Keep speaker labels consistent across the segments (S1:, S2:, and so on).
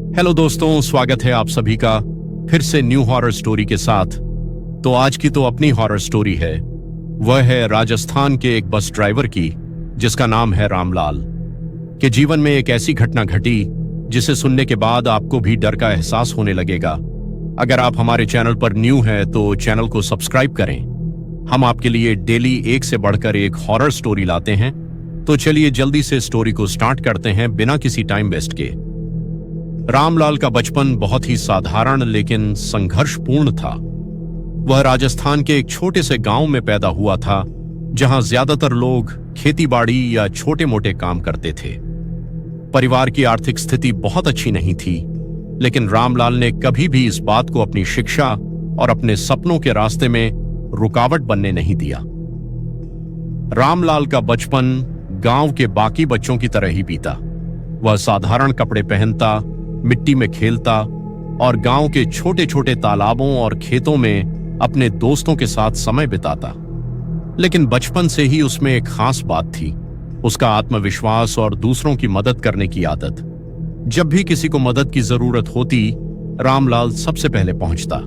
S1: Hello दोस्तों, स्वागत है आप सभी का फिर से न्यू हॉरर स्टोरी के साथ। तो आज की तो अपनी हॉरर स्टोरी है। वह है राजस्थान के एक बस ड्राइवर की, जिसका नाम है रामलाल के जीवन में एक ऐसी घटना घटी जिसे सुनने के बाद आपको भी डर का एहसास होने लगेगा। अगर आप हमारे चैनल पर न्यू हैं तो चैनल को सब्सक्राइब करें। हम आपके लिए डेली एक से बढ़कर एक हॉरर स्टोरी लाते हैं। तो चलिए जल्दी से स्टोरी को स्टार्ट करते हैं बिना किसी टाइम वेस्ट के। रामलाल का बचपन बहुत ही साधारण लेकिन संघर्षपूर्ण था। वह राजस्थान के एक छोटे से गांव में पैदा हुआ था, जहां ज्यादातर लोग खेतीबाड़ी या छोटे मोटे काम करते थे। परिवार की आर्थिक स्थिति बहुत अच्छी नहीं थी, लेकिन रामलाल ने कभी भी इस बात को अपनी शिक्षा और अपने सपनों के रास्ते में रुकावट बनने नहीं दिया। रामलाल का बचपन गांव के बाकी बच्चों की तरह ही बीता। वह साधारण कपड़े पहनता, मिट्टी में खेलता और गांव के छोटे छोटे तालाबों और खेतों में अपने दोस्तों के साथ समय बिताता। लेकिन बचपन से ही उसमें एक खास बात थी, उसका आत्मविश्वास और दूसरों की मदद करने की आदत। जब भी किसी को मदद की जरूरत होती, रामलाल सबसे पहले पहुंचता।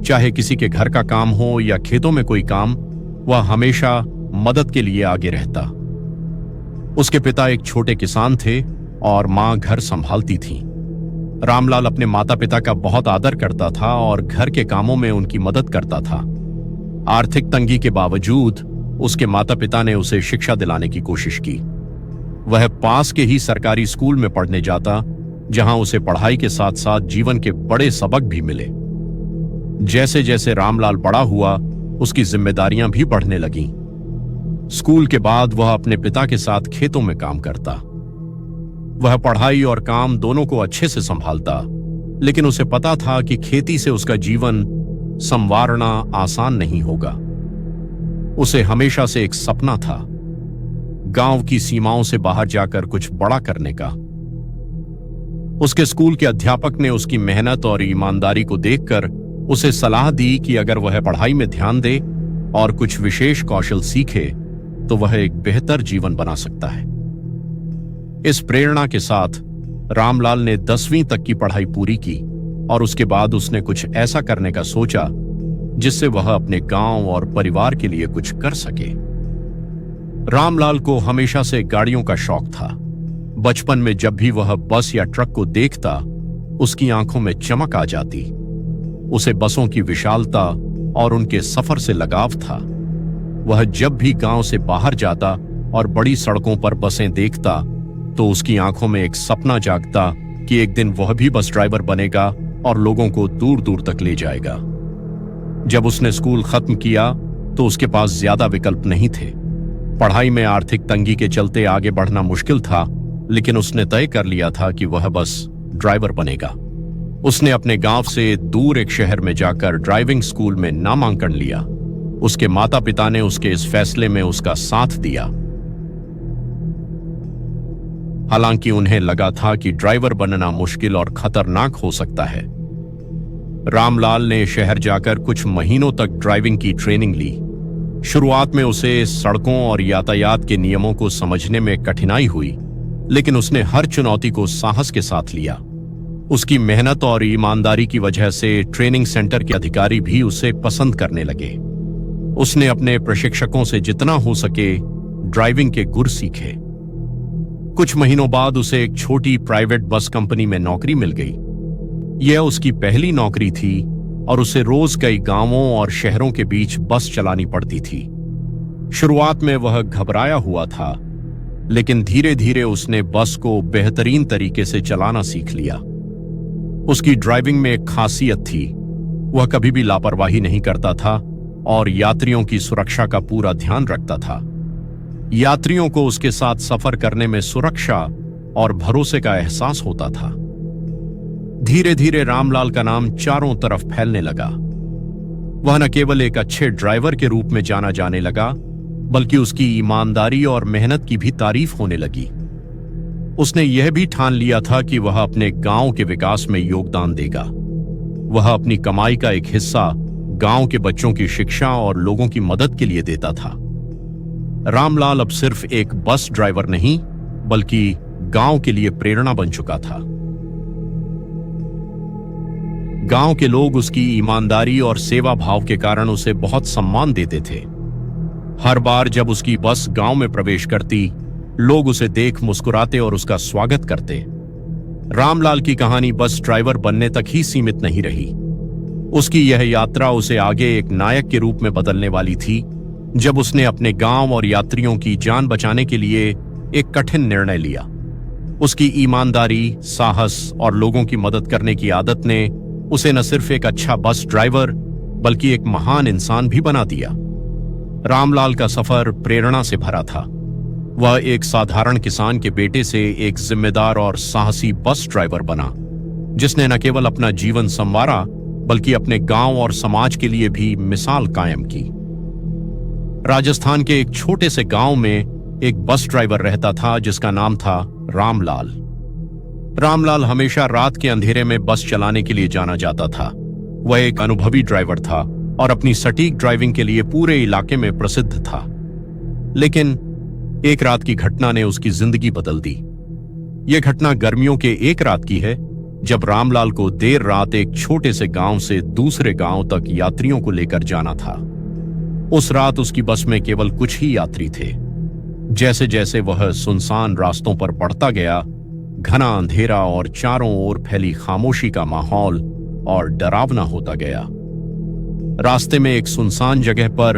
S1: चाहे किसी के घर का काम हो या खेतों में कोई काम, वह हमेशा मदद के लिए आगे रहता। उसके पिता एक छोटे किसान थे और मां घर संभालती थी। रामलाल अपने माता पिता का बहुत आदर करता था और घर के कामों में उनकी मदद करता था। आर्थिक तंगी के बावजूद उसके माता पिता ने उसे शिक्षा दिलाने की कोशिश की। वह पास के ही सरकारी स्कूल में पढ़ने जाता, जहां उसे पढ़ाई के साथ साथ जीवन के बड़े सबक भी मिले। जैसे जैसे रामलाल बड़ा हुआ, उसकी जिम्मेदारियां भी बढ़ने लगीं। स्कूल के बाद वह अपने पिता के साथ खेतों में काम करता। वह पढ़ाई और काम दोनों को अच्छे से संभालता, लेकिन उसे पता था कि खेती से उसका जीवन संवारना आसान नहीं होगा। उसे हमेशा से एक सपना था, गांव की सीमाओं से बाहर जाकर कुछ बड़ा करने का। उसके स्कूल के अध्यापक ने उसकी मेहनत और ईमानदारी को देखकर उसे सलाह दी कि अगर वह पढ़ाई में ध्यान दे और कुछ विशेष कौशल सीखे तो वह एक बेहतर जीवन बना सकता है। इस प्रेरणा के साथ रामलाल ने 10वीं तक की पढ़ाई पूरी की और उसके बाद उसने कुछ ऐसा करने का सोचा जिससे वह अपने गांव और परिवार के लिए कुछ कर सके। रामलाल को हमेशा से गाड़ियों का शौक था। बचपन में जब भी वह बस या ट्रक को देखता, उसकी आंखों में चमक आ जाती। उसे बसों की विशालता और उनके सफर से लगाव था। वह जब भी गांव से बाहर जाता और बड़ी सड़कों पर बसें देखता, तो उसकी आंखों में एक सपना जागता कि एक दिन वह भी बस ड्राइवर बनेगा और लोगों को दूर दूर तक ले जाएगा। जब उसने स्कूल खत्म किया तो उसके पास ज्यादा विकल्प नहीं थे। पढ़ाई में आर्थिक तंगी के चलते आगे बढ़ना मुश्किल था, लेकिन उसने तय कर लिया था कि वह बस ड्राइवर बनेगा। उसने अपने गांव से दूर एक शहर में जाकर ड्राइविंग स्कूल में नामांकन लिया। उसके माता पिता ने उसके इस फैसले में उसका साथ दिया। हालांकि उन्हें लगा था कि ड्राइवर बनना मुश्किल और खतरनाक हो सकता है। रामलाल ने शहर जाकर कुछ महीनों तक ड्राइविंग की ट्रेनिंग ली। शुरुआत में उसे सड़कों और यातायात के नियमों को समझने में कठिनाई हुई, लेकिन उसने हर चुनौती को साहस के साथ लिया। उसकी मेहनत और ईमानदारी की वजह से ट्रेनिंग सेंटर के अधिकारी भी उसे पसंद करने लगे। उसने अपने प्रशिक्षकों से जितना हो सके ड्राइविंग के गुर सीखे। कुछ महीनों बाद उसे एक छोटी प्राइवेट बस कंपनी में नौकरी मिल गई। यह उसकी पहली नौकरी थी और उसे रोज कई गांवों और शहरों के बीच बस चलानी पड़ती थी। शुरुआत में वह घबराया हुआ था, लेकिन धीरे धीरे उसने बस को बेहतरीन तरीके से चलाना सीख लिया। उसकी ड्राइविंग में एक खासियत थी, वह कभी भी लापरवाही नहीं करता था और यात्रियों की सुरक्षा का पूरा ध्यान रखता था। यात्रियों को उसके साथ सफर करने में सुरक्षा और भरोसे का एहसास होता था। धीरे धीरे रामलाल का नाम चारों तरफ फैलने लगा। वह न केवल एक अच्छे ड्राइवर के रूप में जाना जाने लगा, बल्कि उसकी ईमानदारी और मेहनत की भी तारीफ होने लगी। उसने यह भी ठान लिया था कि वह अपने गांव के विकास में योगदान देगा। वह अपनी कमाई का एक हिस्सा गांव के बच्चों की शिक्षा और लोगों की मदद के लिए देता था। रामलाल अब सिर्फ एक बस ड्राइवर नहीं, बल्कि गांव के लिए प्रेरणा बन चुका था। गांव के लोग उसकी ईमानदारी और सेवा भाव के कारण उसे बहुत सम्मान देते थे। हर बार जब उसकी बस गांव में प्रवेश करती, लोग उसे देख मुस्कुराते और उसका स्वागत करते। रामलाल की कहानी बस ड्राइवर बनने तक ही सीमित नहीं रही। उसकी यह यात्रा उसे आगे एक नायक के रूप में बदलने वाली थी, जब उसने अपने गांव और यात्रियों की जान बचाने के लिए एक कठिन निर्णय लिया। उसकी ईमानदारी, साहस और लोगों की मदद करने की आदत ने उसे न सिर्फ एक अच्छा बस ड्राइवर बल्कि एक महान इंसान भी बना दिया। रामलाल का सफर प्रेरणा से भरा था। वह एक साधारण किसान के बेटे से एक जिम्मेदार और साहसी बस ड्राइवर बना, जिसने न केवल अपना जीवन संवारा बल्कि अपने गांव और समाज के लिए भी मिसाल कायम की। राजस्थान के एक छोटे से गांव में एक बस ड्राइवर रहता था जिसका नाम था रामलाल। रामलाल हमेशा रात के अंधेरे में बस चलाने के लिए जाना जाता था। वह एक अनुभवी ड्राइवर था और अपनी सटीक ड्राइविंग के लिए पूरे इलाके में प्रसिद्ध था। लेकिन एक रात की घटना ने उसकी जिंदगी बदल दी। यह घटना गर्मियों के एक रात की है, जब रामलाल को देर रात एक छोटे से गांव से दूसरे गांव तक यात्रियों को लेकर जाना था। उस रात उसकी बस में केवल कुछ ही यात्री थे। जैसे जैसे वह सुनसान रास्तों पर बढ़ता गया, घना अंधेरा और चारों ओर फैली खामोशी का माहौल और डरावना होता गया। रास्ते में एक सुनसान जगह पर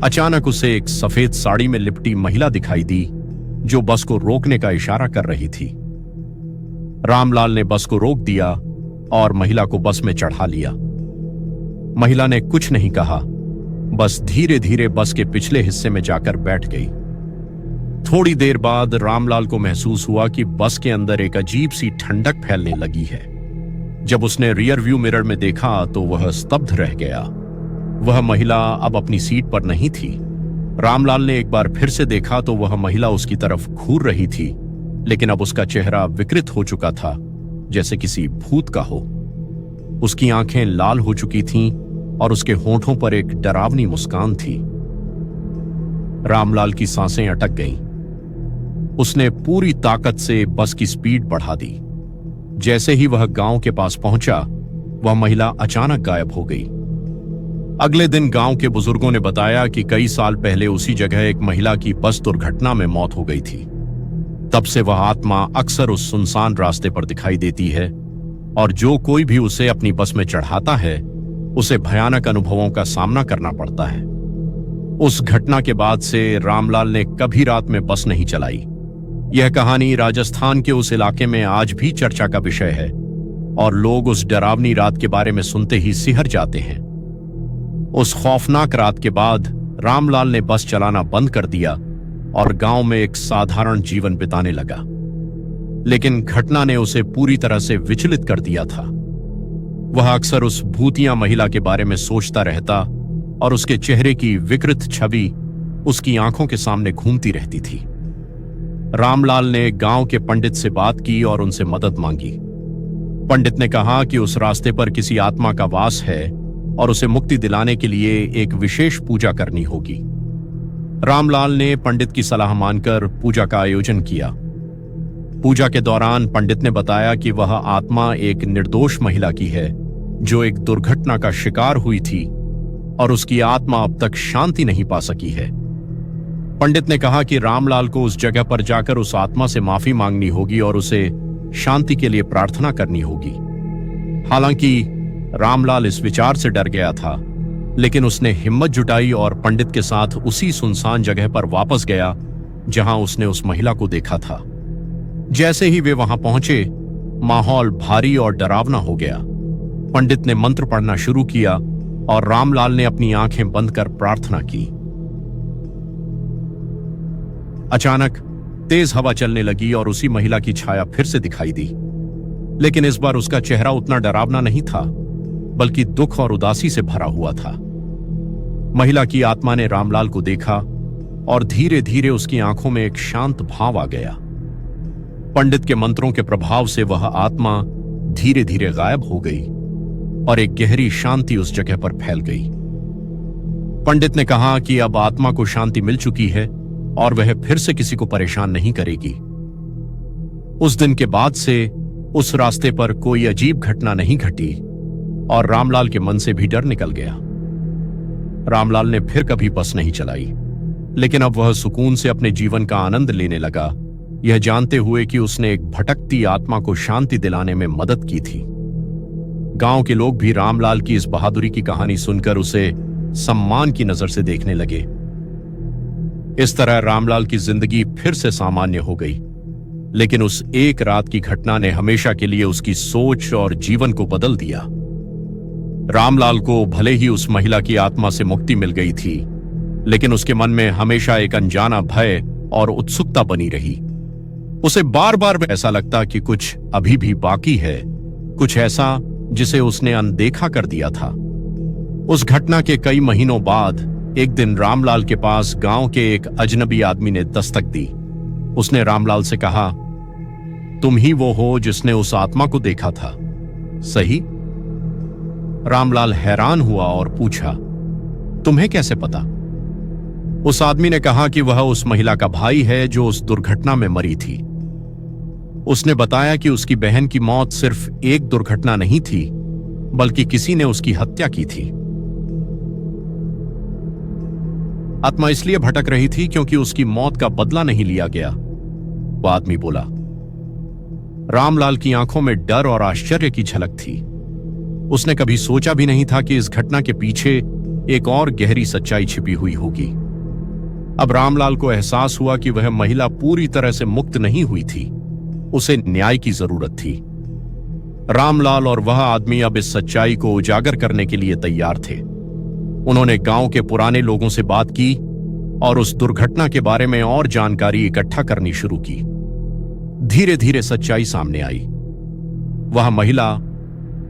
S1: अचानक उसे एक सफेद साड़ी में लिपटी महिला दिखाई दी, जो बस को रोकने का इशारा कर रही थी। रामलाल ने बस को रोक दिया और महिला को बस में चढ़ा लिया। महिला ने कुछ नहीं कहा, बस धीरे धीरे बस के पिछले हिस्से में जाकर बैठ गई। थोड़ी देर बाद रामलाल को महसूस हुआ कि बस के अंदर एक अजीब सी ठंडक फैलने लगी है। जब उसने रियर व्यू मिरर में देखा तो वह स्तब्ध रह गया। वह महिला अब अपनी सीट पर नहीं थी। रामलाल ने एक बार फिर से देखा तो वह महिला उसकी तरफ घूर रही थी, लेकिन अब उसका चेहरा विकृत हो चुका था, जैसे किसी भूत का हो। उसकी आंखें लाल हो चुकी थीं और उसके होंठों पर एक डरावनी मुस्कान थी। रामलाल की सांसें अटक गईं। उसने पूरी ताकत से बस की स्पीड बढ़ा दी। जैसे ही वह गांव के पास पहुंचा, वह महिला अचानक गायब हो गई। अगले दिन गांव के बुजुर्गों ने बताया कि कई साल पहले उसी जगह एक महिला की बस दुर्घटना में मौत हो गई थी। तब से वह आत्मा अक्सर उस सुनसान रास्ते पर दिखाई देती है और जो कोई भी उसे अपनी बस में चढ़ाता है, उसे भयानक अनुभवों का सामना करना पड़ता है। उस घटना के बाद से रामलाल ने कभी रात में बस नहीं चलाई। यह कहानी राजस्थान के उस इलाके में आज भी चर्चा का विषय है और लोग उस डरावनी रात के बारे में सुनते ही सिहर जाते हैं। उस खौफनाक रात के बाद रामलाल ने बस चलाना बंद कर दिया और गांव में एक साधारण जीवन बिताने लगा। लेकिन घटना ने उसे पूरी तरह से विचलित कर दिया था। वह अक्सर उस भूतिया महिला के बारे में सोचता रहता और उसके चेहरे की विकृत छवि उसकी आंखों के सामने घूमती रहती थी। रामलाल ने गांव के पंडित से बात की और उनसे मदद मांगी। पंडित ने कहा कि उस रास्ते पर किसी आत्मा का वास है और उसे मुक्ति दिलाने के लिए एक विशेष पूजा करनी होगी। रामलाल ने पंडित की सलाह मानकर पूजा का आयोजन किया। पूजा के दौरान पंडित ने बताया कि वह आत्मा एक निर्दोष महिला की है जो एक दुर्घटना का शिकार हुई थी और उसकी आत्मा अब तक शांति नहीं पा सकी है। पंडित ने कहा कि रामलाल को उस जगह पर जाकर उस आत्मा से माफी मांगनी होगी और उसे शांति के लिए प्रार्थना करनी होगी। हालांकि रामलाल इस विचार से डर गया था, लेकिन उसने हिम्मत जुटाई और पंडित के साथ उसी सुनसान जगह पर वापस गया जहां उसने उस महिला को देखा था। जैसे ही वे वहां पहुंचे, माहौल भारी और डरावना हो गया। पंडित ने मंत्र पढ़ना शुरू किया और रामलाल ने अपनी आंखें बंद कर प्रार्थना की। अचानक तेज हवा चलने लगी और उसी महिला की छाया फिर से दिखाई दी, लेकिन इस बार उसका चेहरा उतना डरावना नहीं था, बल्कि दुख और उदासी से भरा हुआ था। महिला की आत्मा ने रामलाल को देखा और धीरे धीरे उसकी आंखों में एक शांत भाव आ गया। पंडित के मंत्रों के प्रभाव से वह आत्मा धीरे धीरे गायब हो गई और एक गहरी शांति उस जगह पर फैल गई। पंडित ने कहा कि अब आत्मा को शांति मिल चुकी है और वह फिर से किसी को परेशान नहीं करेगी। उस दिन के बाद से उस रास्ते पर कोई अजीब घटना नहीं घटी और रामलाल के मन से भी डर निकल गया। रामलाल ने फिर कभी बस नहीं चलाई, लेकिन अब वह सुकून से अपने जीवन का आनंद लेने लगा, यह जानते हुए कि उसने एक भटकती आत्मा को शांति दिलाने में मदद की थी। गांव के लोग भी रामलाल की इस बहादुरी की कहानी सुनकर उसे सम्मान की नजर से देखने लगे। इस तरह रामलाल की जिंदगी फिर से सामान्य हो गई, लेकिन उस एक रात की घटना ने हमेशा के लिए उसकी सोच और जीवन को बदल दिया। रामलाल को भले ही उस महिला की आत्मा से मुक्ति मिल गई थी, लेकिन उसके मन में हमेशा एक अनजाना भय और उत्सुकता बनी रही। उसे बार बार ऐसा लगता कि कुछ अभी भी बाकी है, कुछ ऐसा जिसे उसने अनदेखा कर दिया था। उस घटना के कई महीनों बाद एक दिन रामलाल के पास गांव के एक अजनबी आदमी ने दस्तक दी। उसने रामलाल से कहा, तुम ही वो हो जिसने उस आत्मा को देखा था, सही? रामलाल हैरान हुआ और पूछा, तुम्हें कैसे पता? उस आदमी ने कहा कि वह उस महिला का भाई है जो उस दुर्घटना में मरी थी। उसने बताया कि उसकी बहन की मौत सिर्फ एक दुर्घटना नहीं थी, बल्कि किसी ने उसकी हत्या की थी। आत्मा इसलिए भटक रही थी क्योंकि उसकी मौत का बदला नहीं लिया गया, वह आदमी बोला। रामलाल की आंखों में डर और आश्चर्य की झलक थी। उसने कभी सोचा भी नहीं था कि इस घटना के पीछे एक और गहरी सच्चाई छिपी हुई होगी। अब रामलाल को एहसास हुआ कि वह महिला पूरी तरह से मुक्त नहीं हुई थी, उसे न्याय की जरूरत थी। रामलाल और वह आदमी अब इस सच्चाई को उजागर करने के लिए तैयार थे। उन्होंने गांव के पुराने लोगों से बात की और उस दुर्घटना के बारे में और जानकारी इकट्ठा करनी शुरू की। धीरे धीरे सच्चाई सामने आई। वह महिला,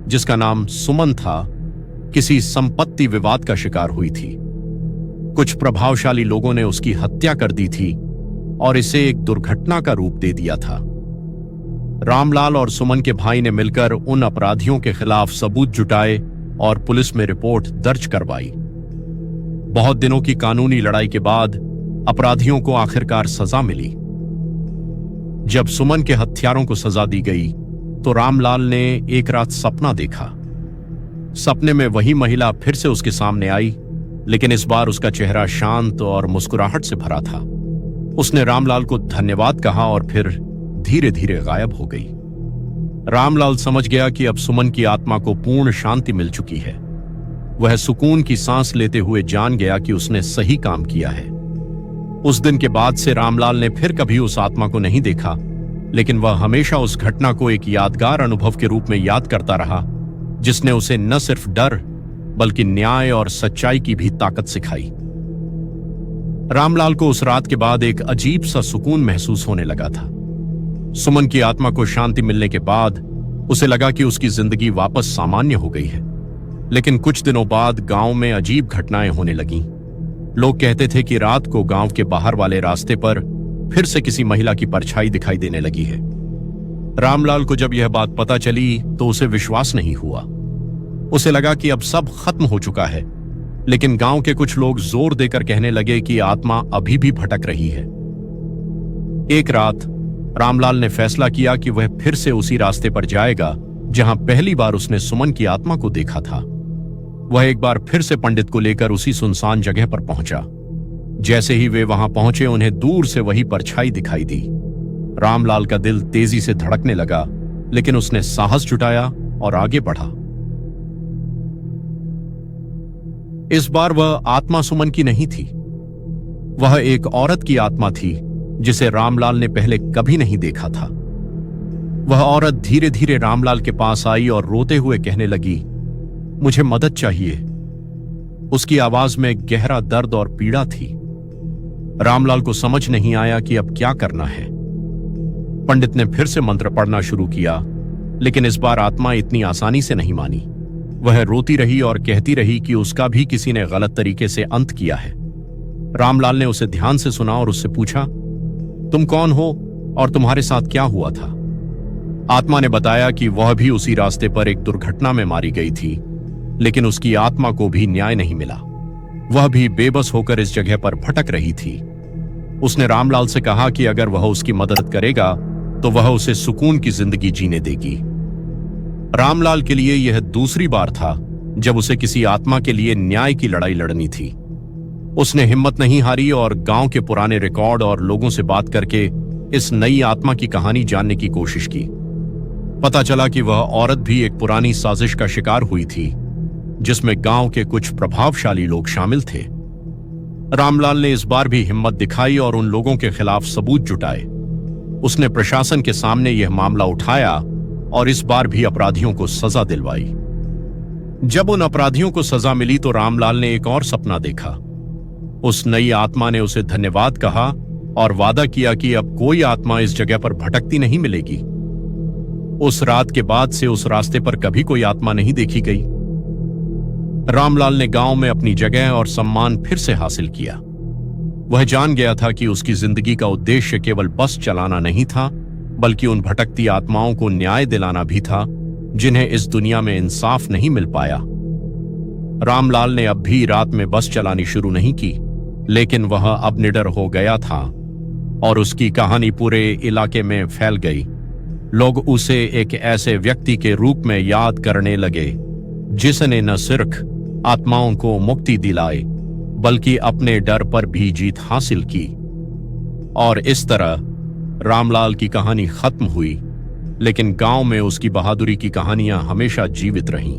S1: जिसका नाम सुमन था, किसी संपत्ति विवाद का शिकार हुई थी। कुछ प्रभावशाली लोगों ने उसकी हत्या कर दी थी और इसे एक दुर्घटना का रूप दे दिया था। रामलाल और सुमन के भाई ने मिलकर उन अपराधियों के खिलाफ सबूत जुटाए और पुलिस में रिपोर्ट दर्ज करवाई। बहुत दिनों की कानूनी लड़ाई के बाद अपराधियों को आखिरकार सजा मिली। जब सुमन के हत्यारों को सजा दी गई तो रामलाल ने एक रात सपना देखा। सपने में वही महिला फिर से उसके सामने आई, लेकिन इस बार उसका चेहरा शांत और मुस्कुराहट से भरा था। उसने रामलाल को धन्यवाद कहा और फिर धीरे धीरे गायब हो गई। रामलाल समझ गया कि अब सुमन की आत्मा को पूर्ण शांति मिल चुकी है। वह सुकून की सांस लेते हुए जान गया कि उसने सही काम किया है। उस दिन के बाद से रामलाल ने फिर कभी उस आत्मा को नहीं देखा, लेकिन वह हमेशा उस घटना को एक यादगार अनुभव के रूप में याद करता रहा, जिसने उसे न सिर्फ डर बल्कि न्याय और सच्चाई की भी ताकत सिखाई। रामलाल को उस रात के बाद एक अजीब सा सुकून महसूस होने लगा था। सुमन की आत्मा को शांति मिलने के बाद उसे लगा कि उसकी जिंदगी वापस सामान्य हो गई है। लेकिन कुछ दिनों बाद गांव में अजीब घटनाएं होने लगीं। लोग कहते थे कि रात को गांव के बाहर वाले रास्ते पर फिर से किसी महिला की परछाई दिखाई देने लगी है। रामलाल को जब यह बात पता चली तो उसे विश्वास नहीं हुआ। उसे लगा कि अब सब खत्म हो चुका है, लेकिन गांव के कुछ लोग जोर देकर कहने लगे कि आत्मा अभी भी भटक रही है। एक रात रामलाल ने फैसला किया कि वह फिर से उसी रास्ते पर जाएगा जहां पहली बार उसने सुमन की आत्मा को देखा था। वह एक बार फिर से पंडित को लेकर उसी सुनसान जगह पर पहुंचा। जैसे ही वे वहां पहुंचे उन्हें दूर से वही परछाई दिखाई दी। रामलाल का दिल तेजी से धड़कने लगा, लेकिन उसने साहस जुटाया और आगे बढ़ा। इस बार वह आत्मा सुमन की नहीं थी। वह एक औरत की आत्मा थी जिसे रामलाल ने पहले कभी नहीं देखा था। वह औरत धीरे धीरे रामलाल के पास आई और रोते हुए कहने लगी, मुझे मदद चाहिए। उसकी आवाज में गहरा दर्द और पीड़ा थी। रामलाल को समझ नहीं आया कि अब क्या करना है। पंडित ने फिर से मंत्र पढ़ना शुरू किया, लेकिन इस बार आत्मा इतनी आसानी से नहीं मानी। वह रोती रही और कहती रही कि उसका भी किसी ने गलत तरीके से अंत किया है। रामलाल ने उसे ध्यान से सुना और उससे पूछा, तुम कौन हो और तुम्हारे साथ क्या हुआ था? आत्मा ने बताया कि वह भी उसी रास्ते पर एक दुर्घटना में मारी गई थी, लेकिन उसकी आत्मा को भी न्याय नहीं मिला। वह भी बेबस होकर इस जगह पर भटक रही थी। उसने रामलाल से कहा कि अगर वह उसकी मदद करेगा तो वह उसे सुकून की जिंदगी जीने देगी। रामलाल के लिए यह दूसरी बार था जब उसे किसी आत्मा के लिए न्याय की लड़ाई लड़नी थी। उसने हिम्मत नहीं हारी और गांव के पुराने रिकॉर्ड और लोगों से बात करके इस नई आत्मा की कहानी जानने की कोशिश की। पता चला कि वह औरत भी एक पुरानी साजिश का शिकार हुई थी, जिसमें गांव के कुछ प्रभावशाली लोग शामिल थे। रामलाल ने इस बार भी हिम्मत दिखाई और उन लोगों के खिलाफ सबूत जुटाए। उसने प्रशासन के सामने यह मामला उठाया और इस बार भी अपराधियों को सजा दिलवाई। जब उन अपराधियों को सजा मिली तो रामलाल ने एक और सपना देखा। उस नई आत्मा ने उसे धन्यवाद कहा और वादा किया कि अब कोई आत्मा इस जगह पर भटकती नहीं मिलेगी। उस रात के बाद से उस रास्ते पर कभी कोई आत्मा नहीं देखी गई। रामलाल ने गांव में अपनी जगह और सम्मान फिर से हासिल किया। वह जान गया था कि उसकी जिंदगी का उद्देश्य केवल बस चलाना नहीं था, बल्कि उन भटकती आत्माओं को न्याय दिलाना भी था जिन्हें इस दुनिया में इंसाफ नहीं मिल पाया। रामलाल ने अब भी रात में बस चलानी शुरू नहीं की, लेकिन वह अब निडर हो गया था और उसकी कहानी पूरे इलाके में फैल गई। लोग उसे एक ऐसे व्यक्ति के रूप में याद करने लगे जिसने न सिर्फ आत्माओं को मुक्ति दिलाई, बल्कि अपने डर पर भी जीत हासिल की। और इस तरह रामलाल की कहानी खत्म हुई, लेकिन गांव में उसकी बहादुरी की कहानियां हमेशा जीवित रहीं।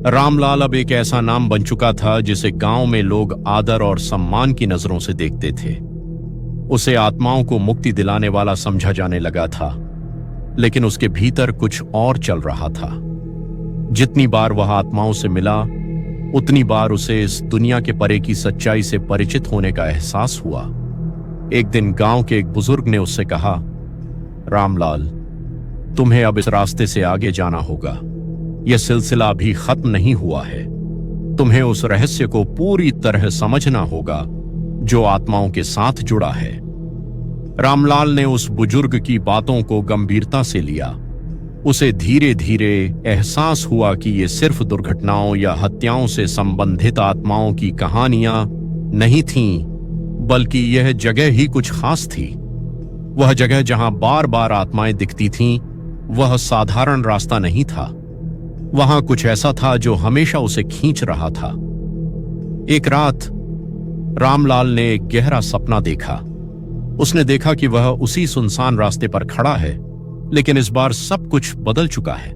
S1: रामलाल अब एक ऐसा नाम बन चुका था जिसे गांव में लोग आदर और सम्मान की नजरों से देखते थे। उसे आत्माओं को मुक्ति दिलाने वाला समझा जाने लगा था, लेकिन उसके भीतर कुछ और चल रहा था। जितनी बार वह आत्माओं से मिला, उतनी बार उसे इस दुनिया के परे की सच्चाई से परिचित होने का एहसास हुआ। एक दिन गांव के एक बुजुर्ग ने उससे कहा, रामलाल, तुम्हें अब इस रास्ते से आगे जाना होगा। यह सिलसिला अभी खत्म नहीं हुआ है। तुम्हें उस रहस्य को पूरी तरह समझना होगा जो आत्माओं के साथ जुड़ा है। रामलाल ने उस बुजुर्ग की बातों को गंभीरता से लिया। उसे धीरे धीरे एहसास हुआ कि ये सिर्फ दुर्घटनाओं या हत्याओं से संबंधित आत्माओं की कहानियां नहीं थीं, बल्कि यह जगह ही कुछ खास थी। वह जगह जहां बार बार आत्माएं दिखती थीं, वह साधारण रास्ता नहीं था। वहां कुछ ऐसा था जो हमेशा उसे खींच रहा था। एक रात रामलाल ने एक गहरा सपना देखा। उसने देखा कि वह उसी सुनसान रास्ते पर खड़ा है, लेकिन इस बार सब कुछ बदल चुका है।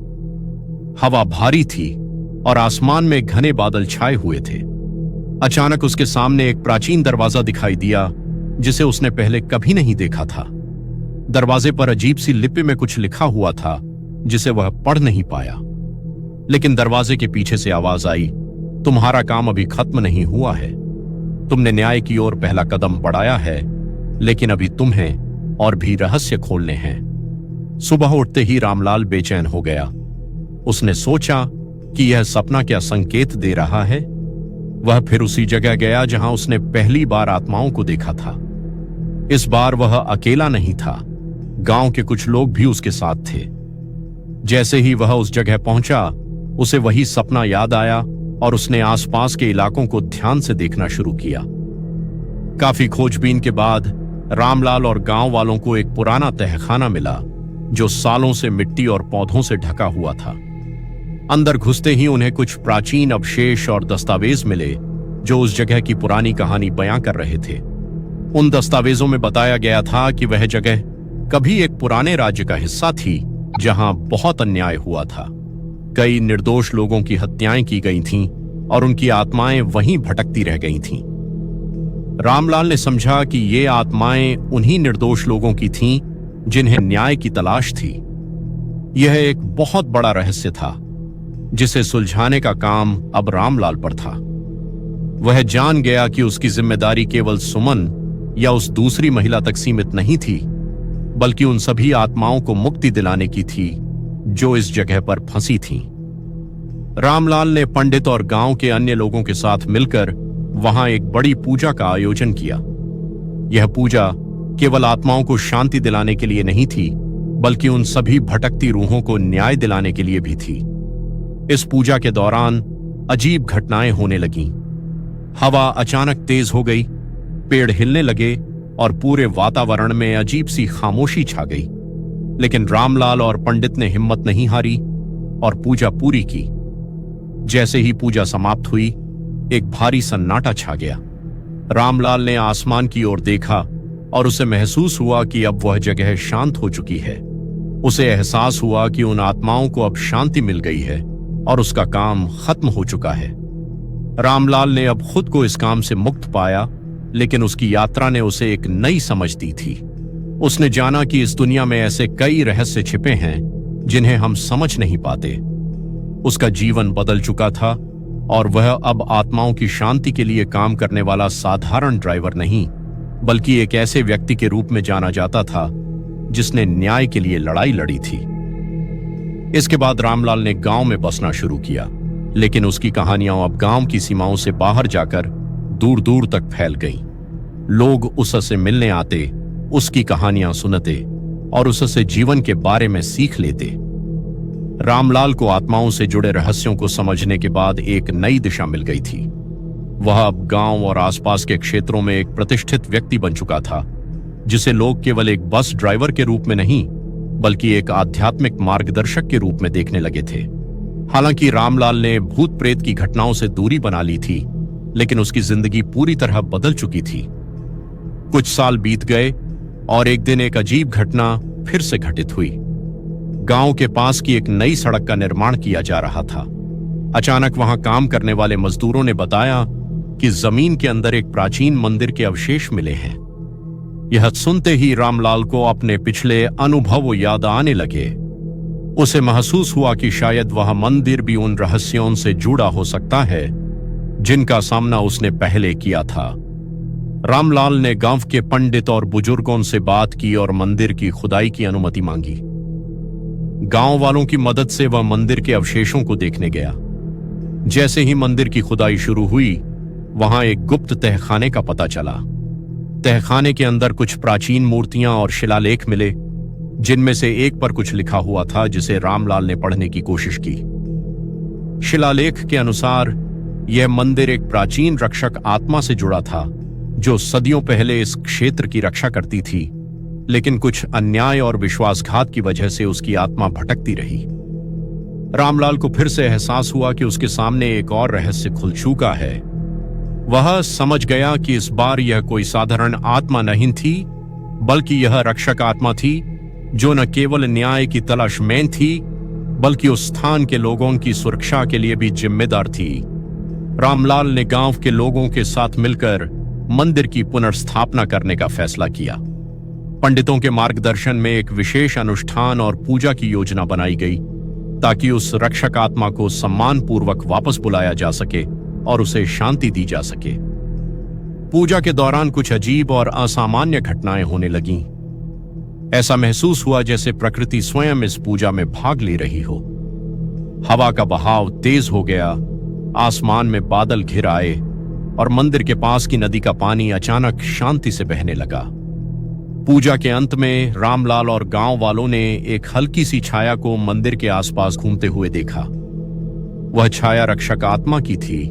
S1: हवा भारी थी और आसमान में घने बादल छाए हुए थे। अचानक उसके सामने एक प्राचीन दरवाजा दिखाई दिया जिसे उसने पहले कभी नहीं देखा था। दरवाजे पर अजीब सी लिपि में कुछ लिखा हुआ था जिसे वह पढ़ नहीं पाया। लेकिन दरवाजे के पीछे से आवाज आई, तुम्हारा काम अभी खत्म नहीं हुआ है। तुमने न्याय की ओर पहला कदम बढ़ाया है, लेकिन अभी तुम्हें और भी रहस्य खोलने हैं। सुबह उठते ही रामलाल बेचैन हो गया। उसने सोचा कि यह सपना क्या संकेत दे रहा है। वह फिर उसी जगह गया जहां उसने पहली बार आत्माओं को देखा था। इस बार वह अकेला नहीं था, गांव के कुछ लोग भी उसके साथ थे। जैसे ही वह उस जगह पहुंचा, उसे वही सपना याद आया और उसने आसपास के इलाकों को ध्यान से देखना शुरू किया। काफी खोजबीन के बाद रामलाल और गांव वालों को एक पुराना तहखाना मिला जो सालों से मिट्टी और पौधों से ढका हुआ था। अंदर घुसते ही उन्हें कुछ प्राचीन अवशेष और दस्तावेज मिले जो उस जगह की पुरानी कहानी बयां कर रहे थे। उन दस्तावेजों में बताया गया था कि वह जगह कभी एक पुराने राज्य का हिस्सा थी जहां बहुत अन्याय हुआ था। कई निर्दोष लोगों की हत्याएं की गई थीं और उनकी आत्माएं वहीं भटकती रह गई थीं। रामलाल ने समझा कि ये आत्माएं उन्हीं निर्दोष लोगों की थीं जिन्हें न्याय की तलाश थी। यह एक बहुत बड़ा रहस्य था जिसे सुलझाने का काम अब रामलाल पर था। वह जान गया कि उसकी जिम्मेदारी केवल सुमन या उस दूसरी महिला तक सीमित नहीं थी, बल्कि उन सभी आत्माओं को मुक्ति दिलाने की थी जो इस जगह पर फंसी थीं। रामलाल ने पंडित और गांव के अन्य लोगों के साथ मिलकर वहां एक बड़ी पूजा का आयोजन किया। यह पूजा केवल आत्माओं को शांति दिलाने के लिए नहीं थी, बल्कि उन सभी भटकती रूहों को न्याय दिलाने के लिए भी थी। इस पूजा के दौरान अजीब घटनाएं होने लगीं। हवा अचानक तेज हो गई, पेड़ हिलने लगे और पूरे वातावरण में अजीब सी खामोशी छा गई। लेकिन रामलाल और पंडित ने हिम्मत नहीं हारी और पूजा पूरी की। जैसे ही पूजा समाप्त हुई, एक भारी सन्नाटा छा गया। रामलाल ने आसमान की ओर देखा और उसे महसूस हुआ कि अब वह जगह शांत हो चुकी है। उसे एहसास हुआ कि उन आत्माओं को अब शांति मिल गई है और उसका काम खत्म हो चुका है। रामलाल ने अब खुद को इस काम से मुक्त पाया, लेकिन उसकी यात्रा ने उसे एक नई समझ दी थी। उसने जाना कि इस दुनिया में ऐसे कई रहस्य छिपे हैं जिन्हें हम समझ नहीं पाते। उसका जीवन बदल चुका था और वह अब आत्माओं की शांति के लिए काम करने वाला साधारण ड्राइवर नहीं, बल्कि एक ऐसे व्यक्ति के रूप में जाना जाता था जिसने न्याय के लिए लड़ाई लड़ी थी। इसके बाद रामलाल ने गांव में बसना शुरू किया, लेकिन उसकी कहानियां अब गांव की सीमाओं से बाहर जाकर दूर दूर तक फैल गईं। लोग उससे मिलने आते, उसकी कहानियां सुनते और उससे जीवन के बारे में सीख लेते। रामलाल को आत्माओं से जुड़े रहस्यों को समझने के बाद एक नई दिशा मिल गई थी। वह अब गांव और आसपास के क्षेत्रों में एक प्रतिष्ठित व्यक्ति बन चुका था, जिसे लोग केवल एक बस ड्राइवर के रूप में नहीं, बल्कि एक आध्यात्मिक मार्गदर्शक के रूप में देखने लगे थे। हालांकि रामलाल ने भूत प्रेत की घटनाओं से दूरी बना ली थी, लेकिन उसकी जिंदगी पूरी तरह बदल चुकी थी। कुछ साल बीत गए और एक दिन एक अजीब घटना फिर से घटित हुई। गांव के पास की एक नई सड़क का निर्माण किया जा रहा था। अचानक वहां काम करने वाले मजदूरों ने बताया कि जमीन के अंदर एक प्राचीन मंदिर के अवशेष मिले हैं। यह सुनते ही रामलाल को अपने पिछले अनुभव याद आने लगे। उसे महसूस हुआ कि शायद वह मंदिर भी उन रहस्यों से जुड़ा हो सकता है जिनका सामना उसने पहले किया था। रामलाल ने गांव के पंडित और बुजुर्गों से बात की और मंदिर की खुदाई की अनुमति मांगी। गांव वालों की मदद से वह मंदिर के अवशेषों को देखने गया। जैसे ही मंदिर की खुदाई शुरू हुई, वहां एक गुप्त तहखाने का पता चला। तहखाने के अंदर कुछ प्राचीन मूर्तियां और शिलालेख मिले, जिनमें से एक पर कुछ लिखा हुआ था जिसे रामलाल ने पढ़ने की कोशिश की। शिलालेख के अनुसार यह मंदिर एक प्राचीन रक्षक आत्मा से जुड़ा था, जो सदियों पहले इस क्षेत्र की रक्षा करती थी, लेकिन कुछ अन्याय और विश्वासघात की वजह से उसकी आत्मा भटकती रही। रामलाल को फिर से एहसास हुआ कि उसके सामने एक और रहस्य खुल चुका है। वह समझ गया कि इस बार यह कोई साधारण आत्मा नहीं थी, बल्कि यह रक्षक आत्मा थी जो न केवल न्याय की तलाश में थी, बल्कि उस स्थान के लोगों की सुरक्षा के लिए भी जिम्मेदार थी। रामलाल ने गांव के लोगों के साथ मिलकर मंदिर की पुनर्स्थापना करने का फैसला किया। पंडितों के मार्गदर्शन में एक विशेष अनुष्ठान और पूजा की योजना बनाई गई, ताकि उस रक्षक आत्मा को सम्मानपूर्वक वापस बुलाया जा सके और उसे शांति दी जा सके। पूजा के दौरान कुछ अजीब और असामान्य घटनाएं होने लगीं। ऐसा महसूस हुआ जैसे प्रकृति स्वयं इस पूजा में भाग ले रही हो। हवा का बहाव तेज हो गया, आसमान में बादल घिर आए और मंदिर के पास की नदी का पानी अचानक शांति से बहने लगा। पूजा के अंत में रामलाल और गांव वालों ने एक हल्की सी छाया को मंदिर के आसपास घूमते हुए देखा। वह छाया रक्षक आत्मा की थी,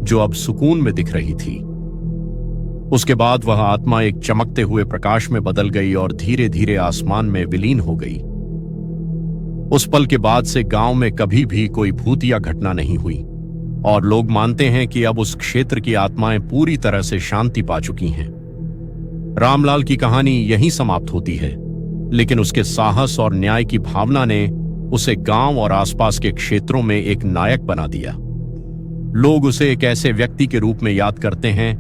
S1: जो अब सुकून में दिख रही थी। उसके बाद वह आत्मा एक चमकते हुए प्रकाश में बदल गई और धीरे धीरे आसमान में विलीन हो गई। उस पल के बाद से गांव में कभी भी कोई भूतिया घटना नहीं हुई और लोग मानते हैं कि अब उस क्षेत्र की आत्माएं पूरी तरह से शांति पा चुकी हैं। रामलाल की कहानी यहीं समाप्त होती है, लेकिन उसके साहस और न्याय की भावना ने उसे गांव और आसपास के क्षेत्रों में एक नायक बना दिया। लोग उसे एक ऐसे व्यक्ति के रूप में याद करते हैं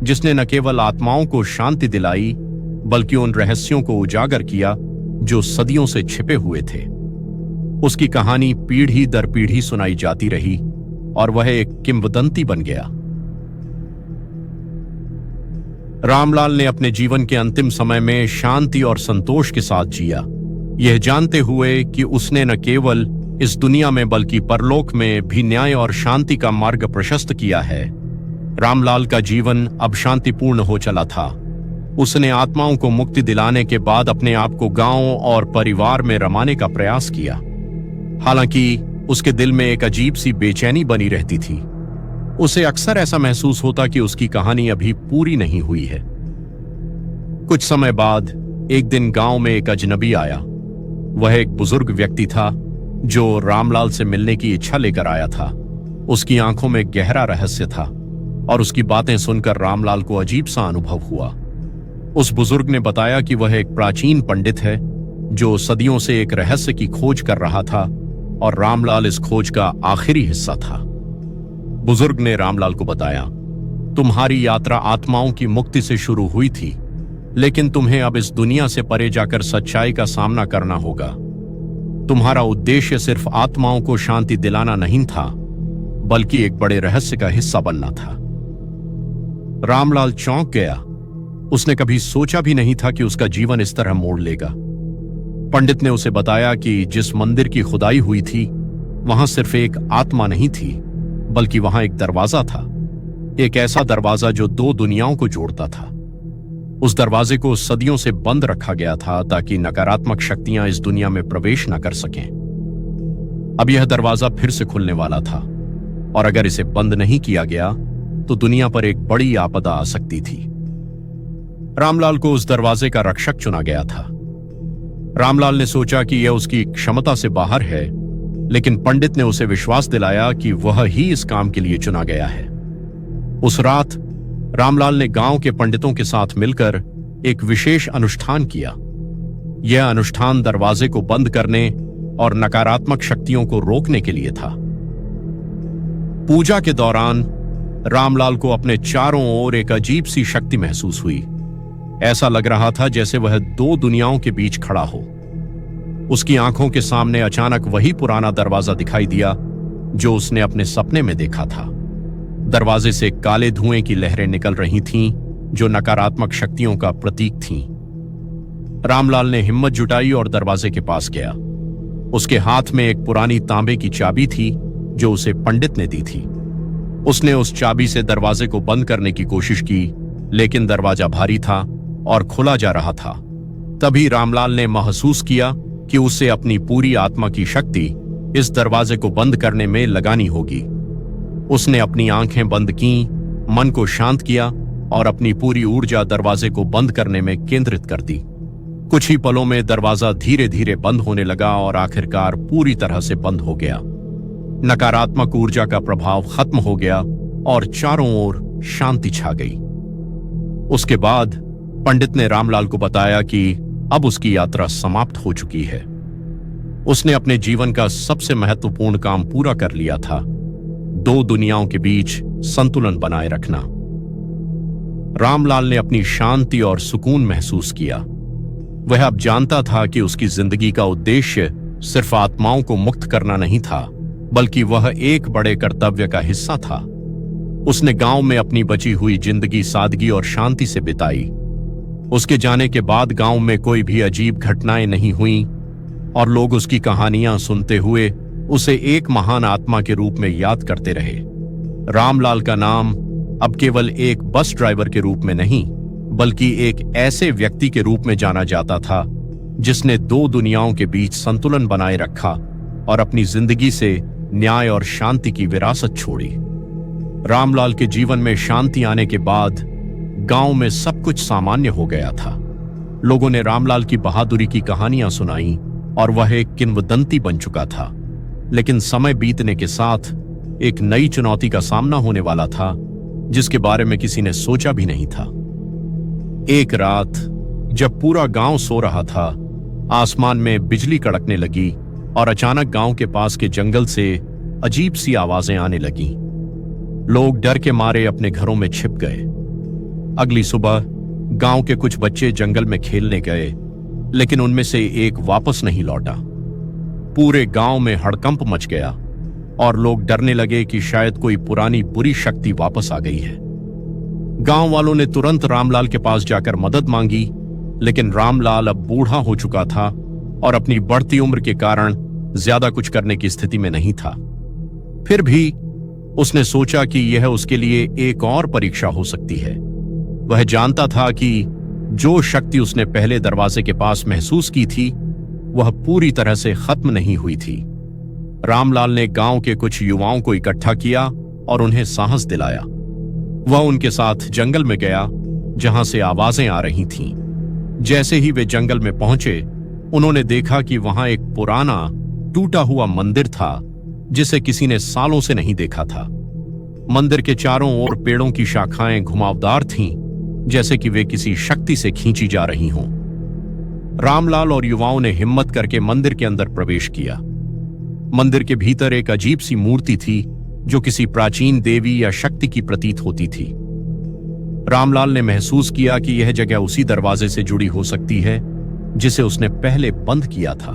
S1: जिसने न केवल आत्माओं को शांति दिलाई, बल्कि उन रहस्यों को उजागर किया जो सदियों से छिपे हुए थे। उसकी कहानी पीढ़ी दर पीढ़ी सुनाई जाती रही और वह एक किंवदंती बन गया। रामलाल ने अपने जीवन के अंतिम समय में शांति और संतोष के साथ जिया, यह जानते हुए कि उसने न केवल इस दुनिया में बल्कि परलोक में भी न्याय और शांति का मार्ग प्रशस्त किया है। रामलाल का जीवन अब शांतिपूर्ण हो चला था। उसने आत्माओं को मुक्ति दिलाने के बाद अपने आप को गांव और परिवार में रमाने का प्रयास किया। हालांकि उसके दिल में एक अजीब सी बेचैनी बनी रहती थी। उसे अक्सर ऐसा महसूस होता कि उसकी कहानी अभी पूरी नहीं हुई है। कुछ समय बाद एक दिन गांव में एक अजनबी आया। वह एक बुजुर्ग व्यक्ति था जो रामलाल से मिलने की इच्छा लेकर आया था। उसकी आंखों में गहरा रहस्य था और उसकी बातें सुनकर रामलाल को अजीब सा अनुभव हुआ। उस बुजुर्ग ने बताया कि वह एक प्राचीन पंडित है जो सदियों से एक रहस्य की खोज कर रहा था और रामलाल इस खोज का आखिरी हिस्सा था। बुजुर्ग ने रामलाल को बताया, तुम्हारी यात्रा आत्माओं की मुक्ति से शुरू हुई थी, लेकिन तुम्हें अब इस दुनिया से परे जाकर सच्चाई का सामना करना होगा। तुम्हारा उद्देश्य सिर्फ आत्माओं को शांति दिलाना नहीं था, बल्कि एक बड़े रहस्य का हिस्सा बनना था। रामलाल चौंक गया। उसने कभी सोचा भी नहीं था कि उसका जीवन इस तरह मोड़ लेगा। पंडित ने उसे बताया कि जिस मंदिर की खुदाई हुई थी, वहां सिर्फ एक आत्मा नहीं थी, बल्कि वहां एक दरवाजा था। एक ऐसा दरवाजा जो दो दुनियाओं को जोड़ता था। उस दरवाजे को सदियों से बंद रखा गया था ताकि नकारात्मक शक्तियां इस दुनिया में प्रवेश न कर सकें। अब यह दरवाजा फिर से खुलने वाला था और अगर इसे बंद नहीं किया गया तो दुनिया पर एक बड़ी आपदा आ सकती थी। रामलाल को उस दरवाजे का रक्षक चुना गया था। रामलाल ने सोचा कि यह उसकी क्षमता से बाहर है, लेकिन पंडित ने उसे विश्वास दिलाया कि वह ही इस काम के लिए चुना गया है। उस रात रामलाल ने गांव के पंडितों के साथ मिलकर एक विशेष अनुष्ठान किया। यह अनुष्ठान दरवाजे को बंद करने और नकारात्मक शक्तियों को रोकने के लिए था। पूजा के दौरान रामलाल को अपने चारों ओर एक अजीब सी शक्ति महसूस हुई। ऐसा लग रहा था जैसे वह दो दुनियाओं के बीच खड़ा हो। उसकी आंखों के सामने अचानक वही पुराना दरवाजा दिखाई दिया जो उसने अपने सपने में देखा था। दरवाजे से काले धुएं की लहरें निकल रही थीं, जो नकारात्मक शक्तियों का प्रतीक थीं। रामलाल ने हिम्मत जुटाई और दरवाजे के पास गया। उसके हाथ में एक पुरानी तांबे की चाबी थी जो उसे पंडित ने दी थी। उसने उस चाबी से दरवाजे को बंद करने की कोशिश की, लेकिन दरवाजा भारी था और खुला जा रहा था। तभी रामलाल ने महसूस किया कि उसे अपनी पूरी आत्मा की शक्ति इस दरवाजे को बंद करने में लगानी होगी। उसने अपनी आंखें बंद कीं, मन को शांत किया और अपनी पूरी ऊर्जा दरवाजे को बंद करने में केंद्रित कर दी। कुछ ही पलों में दरवाजा धीरे धीरे बंद होने लगा और आखिरकार पूरी तरह से बंद हो गया। नकारात्मक ऊर्जा का प्रभाव खत्म हो गया और चारों ओर शांति छा गई। उसके बाद पंडित ने रामलाल को बताया कि अब उसकी यात्रा समाप्त हो चुकी है। उसने अपने जीवन का सबसे महत्वपूर्ण काम पूरा कर लिया था, दो दुनियाओं के बीच संतुलन बनाए रखना। रामलाल ने अपनी शांति और सुकून महसूस किया। वह अब जानता था कि उसकी जिंदगी का उद्देश्य सिर्फ आत्माओं को मुक्त करना नहीं था, बल्कि वह एक बड़े कर्तव्य का हिस्सा था। उसने गांव में अपनी बची हुई जिंदगी सादगी और शांति से बिताई। उसके जाने के बाद गांव में कोई भी अजीब घटनाएं नहीं हुई और लोग उसकी कहानियां सुनते हुए उसे एक महान आत्मा के रूप में याद करते रहे। रामलाल का नाम अब केवल एक बस ड्राइवर के रूप में नहीं, बल्कि एक ऐसे व्यक्ति के रूप में जाना जाता था जिसने दो दुनियाओं के बीच संतुलन बनाए रखा और अपनी जिंदगी से न्याय और शांति की विरासत छोड़ी। रामलाल के जीवन में शांति आने के बाद गांव में सब कुछ सामान्य हो गया था। लोगों ने रामलाल की बहादुरी की कहानियां सुनाई और वह एक किंवदंती बन चुका था। लेकिन समय बीतने के साथ एक नई चुनौती का सामना होने वाला था जिसके बारे में किसी ने सोचा भी नहीं था। एक रात जब पूरा गांव सो रहा था, आसमान में बिजली कड़कने लगी और अचानक गांव के पास के जंगल से अजीब सी आवाजें आने लगीं। लोग डर के मारे अपने घरों में छिप गए। अगली सुबह गांव के कुछ बच्चे जंगल में खेलने गए, लेकिन उनमें से एक वापस नहीं लौटा। पूरे गांव में हड़कंप मच गया और लोग डरने लगे कि शायद कोई पुरानी बुरी शक्ति वापस आ गई है। गांव वालों ने तुरंत रामलाल के पास जाकर मदद मांगी, लेकिन रामलाल अब बूढ़ा हो चुका था और अपनी बढ़ती उम्र के कारण ज्यादा कुछ करने की स्थिति में नहीं था। फिर भी उसने सोचा कि यह उसके लिए एक और परीक्षा हो सकती है। वह जानता था कि जो शक्ति उसने पहले दरवाजे के पास महसूस की थी, वह पूरी तरह से खत्म नहीं हुई थी। रामलाल ने गांव के कुछ युवाओं को इकट्ठा किया और उन्हें साहस दिलाया। वह उनके साथ जंगल में गया जहां से आवाजें आ रही थीं। जैसे ही वे जंगल में पहुंचे, उन्होंने देखा कि वहां एक पुराना टूटा हुआ मंदिर था जिसे किसी ने सालों से नहीं देखा था। मंदिर के चारों ओर पेड़ों की शाखाएं घुमावदार थीं, जैसे कि वे किसी शक्ति से खींची जा रही हों। रामलाल और युवाओं ने हिम्मत करके मंदिर के अंदर प्रवेश किया। मंदिर के भीतर एक अजीब सी मूर्ति थी जो किसी प्राचीन देवी या शक्ति की प्रतीत होती थी। रामलाल ने महसूस किया कि यह जगह उसी दरवाजे से जुड़ी हो सकती है जिसे उसने पहले बंद किया था।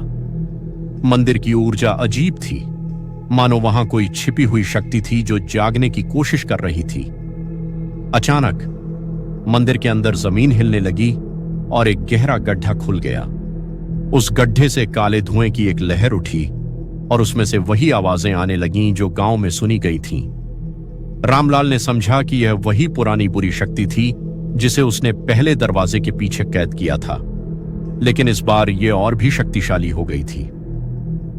S1: मंदिर की ऊर्जा अजीब थी, मानो वहां कोई छिपी हुई शक्ति थी जो जागने की कोशिश कर रही थी। अचानक मंदिर के अंदर जमीन हिलने लगी और एक गहरा गड्ढा खुल गया। उस गड्ढे से काले धुएं की एक लहर उठी और उसमें से वही आवाजें आने लगीं जो गांव में सुनी गई थीं। रामलाल ने समझा कि यह वही पुरानी बुरी शक्ति थी जिसे उसने पहले दरवाजे के पीछे कैद किया था, लेकिन इस बार यह और भी शक्तिशाली हो गई थी।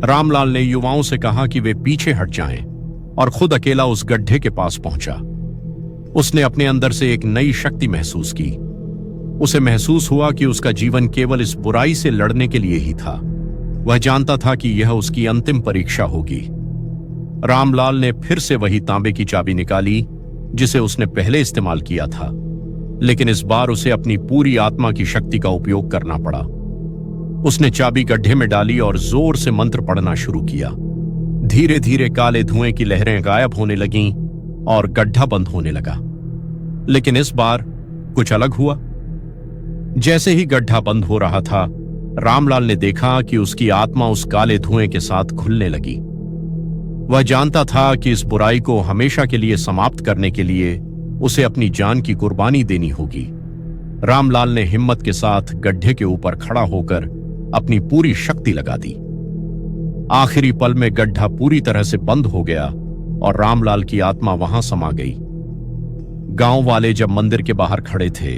S1: रामलाल ने युवाओं से कहा कि वे पीछे हट जाएं और खुद अकेला उस गड्ढे के पास पहुंचा। उसने अपने अंदर से एक नई शक्ति महसूस की। उसे महसूस हुआ कि उसका जीवन केवल इस बुराई से लड़ने के लिए ही था। वह जानता था कि यह उसकी अंतिम परीक्षा होगी। रामलाल ने फिर से वही तांबे की चाबी निकाली जिसे उसने पहले इस्तेमाल किया था, लेकिन इस बार उसे अपनी पूरी आत्मा की शक्ति का उपयोग करना पड़ा। उसने चाबी गड्ढे में डाली और जोर से मंत्र पढ़ना शुरू किया। धीरे धीरे काले धुएं की लहरें गायब होने लगीं और गड्ढा बंद होने लगा। लेकिन इस बार कुछ अलग हुआ। जैसे ही गड्ढा बंद हो रहा था, रामलाल ने देखा कि उसकी आत्मा उस काले धुएं के साथ घुलने लगी। वह जानता था कि इस बुराई को हमेशा के लिए समाप्त करने के लिए उसे अपनी जान की कुर्बानी देनी होगी। रामलाल ने हिम्मत के साथ गड्ढे के ऊपर खड़ा होकर अपनी पूरी शक्ति लगा दी। आखिरी पल में गड्ढा पूरी तरह से बंद हो गया और रामलाल की आत्मा वहां समा गई। गांव वाले जब मंदिर के बाहर खड़े थे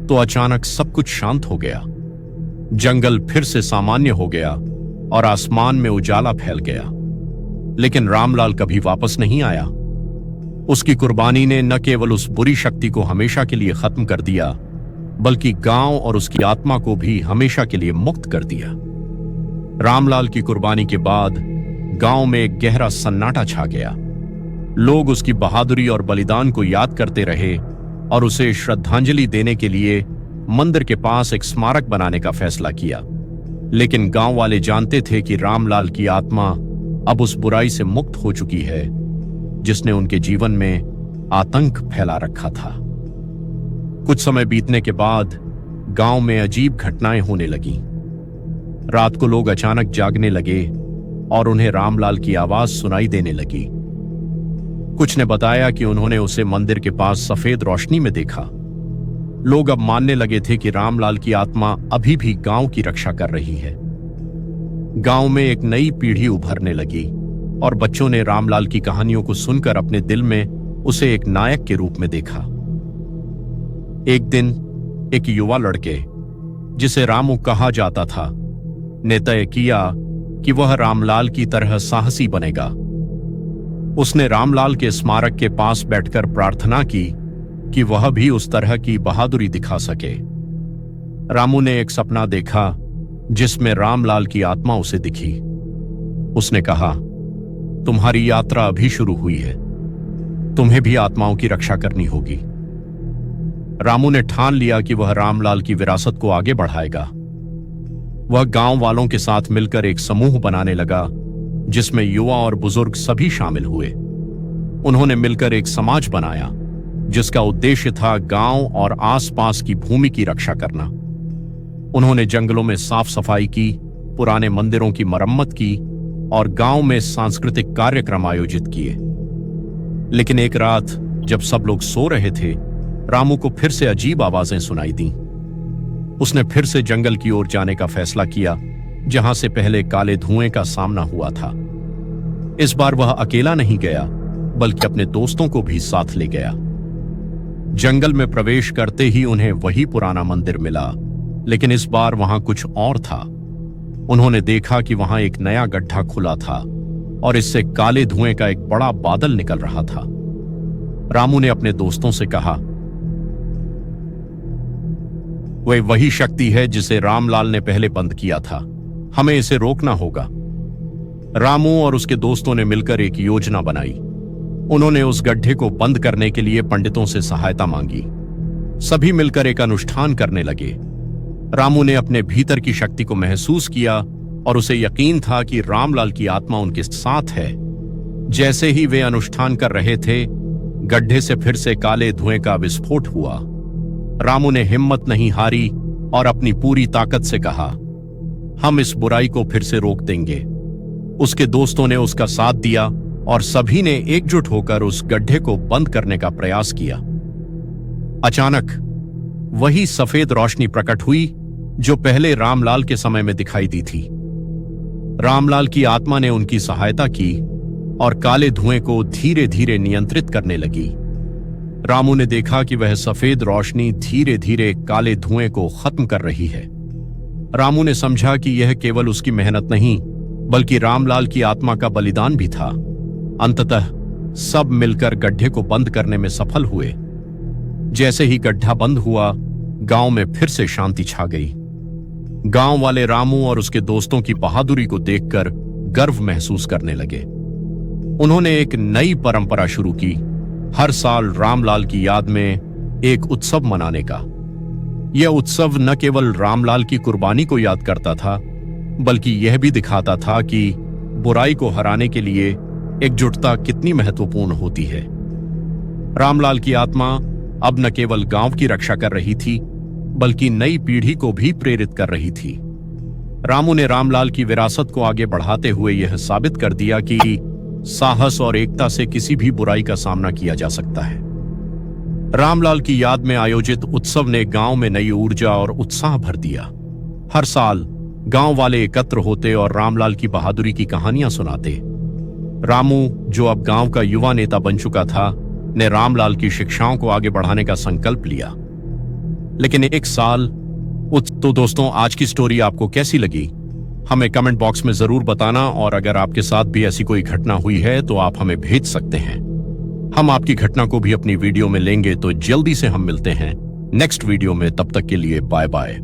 S1: तो अचानक सब कुछ शांत हो गया। जंगल फिर से सामान्य हो गया और आसमान में उजाला फैल गया। लेकिन रामलाल कभी वापस नहीं आया। उसकी कुर्बानी ने न केवल उस बुरी शक्ति को हमेशा के लिए खत्म कर दिया, बल्कि गांव और उसकी आत्मा को भी हमेशा के लिए मुक्त कर दिया। रामलाल की कुर्बानी के बाद गांव में एक गहरा सन्नाटा छा गया। लोग उसकी बहादुरी और बलिदान को याद करते रहे और उसे श्रद्धांजलि देने के लिए मंदिर के पास एक स्मारक बनाने का फैसला किया। लेकिन गांव वाले जानते थे कि रामलाल की आत्मा अब उस बुराई से मुक्त हो चुकी है जिसने उनके जीवन में आतंक फैला रखा था। कुछ समय बीतने के बाद गांव में अजीब घटनाएं होने लगीं। रात को लोग अचानक जागने लगे और उन्हें रामलाल की आवाज सुनाई देने लगी। कुछ ने बताया कि उन्होंने उसे मंदिर के पास सफेद रोशनी में देखा। लोग अब मानने लगे थे कि रामलाल की आत्मा अभी भी गांव की रक्षा कर रही है। गांव में एक नई पीढ़ी उभरने लगी और बच्चों ने रामलाल की कहानियों को सुनकर अपने दिल में उसे एक नायक के रूप में देखा। एक दिन एक युवा लड़के, जिसे रामू कहा जाता था, ने तय किया कि वह रामलाल की तरह साहसी बनेगा। उसने रामलाल के स्मारक के पास बैठकर प्रार्थना की कि वह भी उस तरह की बहादुरी दिखा सके। रामू ने एक सपना देखा जिसमें रामलाल की आत्मा उसे दिखी। उसने कहा, तुम्हारी यात्रा अभी शुरू हुई है, तुम्हें भी आत्माओं की रक्षा करनी होगी। रामू ने ठान लिया कि वह रामलाल की विरासत को आगे बढ़ाएगा। वह गांव वालों के साथ मिलकर एक समूह बनाने लगा जिसमें युवा और बुजुर्ग सभी शामिल हुए। उन्होंने मिलकर एक समाज बनाया जिसका उद्देश्य था गांव और आसपास की भूमि की रक्षा करना। उन्होंने जंगलों में साफ सफाई की, पुराने मंदिरों की मरम्मत की और गांव में सांस्कृतिक कार्यक्रम आयोजित किए। लेकिन एक रात जब सब लोग सो रहे थे, रामू को फिर से अजीब आवाजें सुनाई दी। उसने फिर से जंगल की ओर जाने का फैसला किया, जहां से पहले काले धुएं का सामना हुआ था। इस बार वह अकेला नहीं गया, बल्कि अपने दोस्तों को भी साथ ले गया। जंगल में प्रवेश करते ही उन्हें वही पुराना मंदिर मिला, लेकिन इस बार वहां कुछ और था। उन्होंने देखा कि वहां एक नया गड्ढा खुला था और इससे काले धुएं का एक बड़ा बादल निकल रहा था। रामू ने अपने दोस्तों से कहा, वह वही शक्ति है जिसे रामलाल ने पहले बंद किया था, हमें इसे रोकना होगा। रामू और उसके दोस्तों ने मिलकर एक योजना बनाई। उन्होंने उस गड्ढे को बंद करने के लिए पंडितों से सहायता मांगी। सभी मिलकर एक अनुष्ठान करने लगे। रामू ने अपने भीतर की शक्ति को महसूस किया और उसे यकीन था कि रामलाल की आत्मा उनके साथ है। जैसे ही वे अनुष्ठान कर रहे थे, गड्ढे से फिर से काले धुएं का विस्फोट हुआ। रामू ने हिम्मत नहीं हारी और अपनी पूरी ताकत से कहा, हम इस बुराई को फिर से रोक देंगे। उसके दोस्तों ने उसका साथ दिया और सभी ने एकजुट होकर उस गड्ढे को बंद करने का प्रयास किया। अचानक वही सफेद रोशनी प्रकट हुई जो पहले रामलाल के समय में दिखाई दी थी। रामलाल की आत्मा ने उनकी सहायता की और काले धुएं को धीरे धीरे नियंत्रित करने लगी। रामू ने देखा कि वह सफेद रोशनी धीरे धीरे काले धुएं को खत्म कर रही है। रामू ने समझा कि यह केवल उसकी मेहनत नहीं, बल्कि रामलाल की आत्मा का बलिदान भी था। अंततः सब मिलकर गड्ढे को बंद करने में सफल हुए। जैसे ही गड्ढा बंद हुआ, गांव में फिर से शांति छा गई। गांव वाले रामू और उसके दोस्तों की बहादुरी को देखकर गर्व महसूस करने लगे। उन्होंने एक नई परंपरा शुरू की, हर साल रामलाल की याद में एक उत्सव मनाने का। यह उत्सव न केवल रामलाल की कुर्बानी को याद करता था, बल्कि यह भी दिखाता था कि बुराई को हराने के लिए एकजुटता कितनी महत्वपूर्ण होती है। रामलाल की आत्मा अब न केवल गांव की रक्षा कर रही थी, बल्कि नई पीढ़ी को भी प्रेरित कर रही थी। रामू ने रामलाल की विरासत को आगे बढ़ाते हुए यह साबित कर दिया कि साहस और एकता से किसी भी बुराई का सामना किया जा सकता है। रामलाल की याद में आयोजित उत्सव ने गांव में नई ऊर्जा और उत्साह भर दिया। हर साल गांव वाले एकत्र होते और रामलाल की बहादुरी की कहानियां सुनाते। रामू, जो अब गांव का युवा नेता बन चुका था, ने रामलाल की शिक्षाओं को आगे बढ़ाने का संकल्प लिया। लेकिन एक साल तो दोस्तों, आज की स्टोरी आपको कैसी लगी हमें कमेंट बॉक्स में जरूर बताना, और अगर आपके साथ भी ऐसी कोई घटना हुई है तो आप हमें भेज सकते हैं। हम आपकी घटना को भी अपनी वीडियो में लेंगे। तो जल्दी से हम मिलते हैं नेक्स्ट वीडियो में। तब तक के लिए बाय बाय।